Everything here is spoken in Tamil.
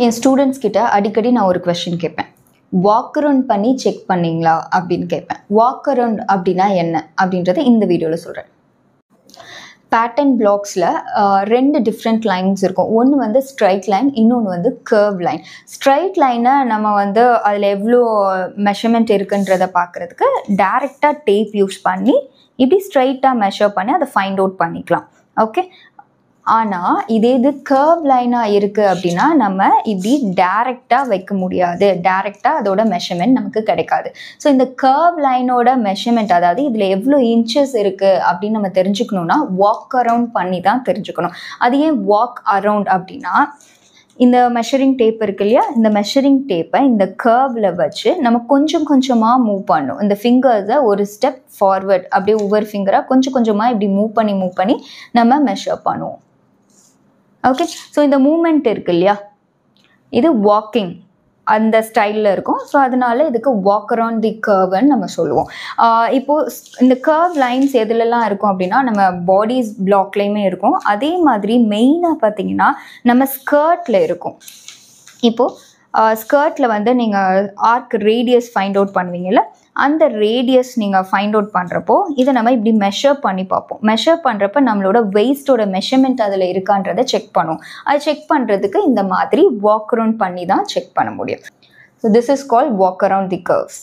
என் ஸ்டூடெண்ட்ஸ் கிட்ட அடிக்கடி நான் ஒரு கொஸ்டின் கேட்பேன். வாக் அரவுண்ட் பண்ணி செக் பண்ணிங்களா அப்படின்னு கேட்பேன். வாக் அரவுண்ட் அப்படின்னா என்ன அப்படின்றத இந்த வீடியோவில் சொல்கிறேன். பேட்டர்ன் பிளாக்ஸில் ரெண்டு டிஃப்ரெண்ட் லைன்ஸ் இருக்கும். ஒன்று வந்து ஸ்ட்ரைட் லைன், இன்னொன்று வந்து கர்வ் லைன். ஸ்ட்ரைட் லைனை நம்ம வந்து அதில் எவ்வளோ மெஷர்மெண்ட் இருக்குன்றதை பார்க்குறதுக்கு டைரெக்டாக டேப் யூஸ் பண்ணி இப்படி ஸ்ட்ரைட்டாக மெஷர் பண்ணி அதை ஃபைண்ட் அவுட் பண்ணிக்கலாம். ஓகே, ஆனால் இதே இது கர்வ் லைனாக இருக்குது அப்படின்னா நம்ம இப்படி டைரெக்டாக வைக்க முடியாது, டைரெக்டாக அதோட மெஷர்மெண்ட் நமக்கு கிடைக்காது. ஸோ இந்த கர்வ் லைனோட மெஷர்மெண்ட், அதாவது இதில் எவ்வளோ இன்ச்சஸ் இருக்குது அப்படின்னு நம்ம தெரிஞ்சுக்கணுன்னா வாக் அரவுண்ட் பண்ணி தான் தெரிஞ்சுக்கணும். அது ஏன் வாக் அரவுண்ட் அப்படின்னா, இந்த மெஷரிங் டேப் இருக்கு இல்லையா, இந்த மெஷரிங் டேப்பை இந்த கர்வில் வச்சு நம்ம கொஞ்சம் கொஞ்சமாக மூவ் பண்ணணும். இந்த ஃபிங்கர்ஸை ஒரு ஸ்டெப் ஃபார்வர்ட் அப்படியே ஒவ்வொரு ஃபிங்கராக கொஞ்சம் கொஞ்சமாக இப்படி மூவ் பண்ணி நம்ம மெஷர் பண்ணுவோம். ஓகே, ஸோ இந்த மூமெண்ட் இருக்கு இல்லையா, இது வாக்கிங் அந்த ஸ்டைலில் இருக்கும். ஸோ அதனால இதுக்கு வாக் அரவுண்ட் தி கர்வ்னு நம்ம சொல்லுவோம். இப்போது இந்த கர்வ் லைன்ஸ் எதுலலாம் இருக்கும் அப்படின்னா நம்ம பாடிஸ் பிளாக்லேயுமே இருக்கும். அதே மாதிரி மெயினாக பார்த்தீங்கன்னா நம்ம ஸ்கர்ட்டில் இருக்கும். இப்போது ஸ்கர்ட்டில் வந்து நீங்கள் ஆர்க் ரேடியஸ் ஃபைண்ட் அவுட் பண்ணுவீங்கள்ல, அந்த ரேடியஸ் நீங்கள் ஃபைண்ட் அவுட் பண்ணுறப்போ இதை நம்ம இப்படி மெஷர் பண்ணி பார்ப்போம். மெஷர் பண்ணுறப்ப நம்மளோட வெயிஸ்டோட மெஷர்மெண்ட் அதில் இருக்கான்றதை செக் பண்ணுவோம். அதை செக் பண்ணுறதுக்கு இந்த மாதிரி வாக் அரவுண்ட் பண்ணி தான் செக் பண்ண முடியும். So this is called walk around the curves.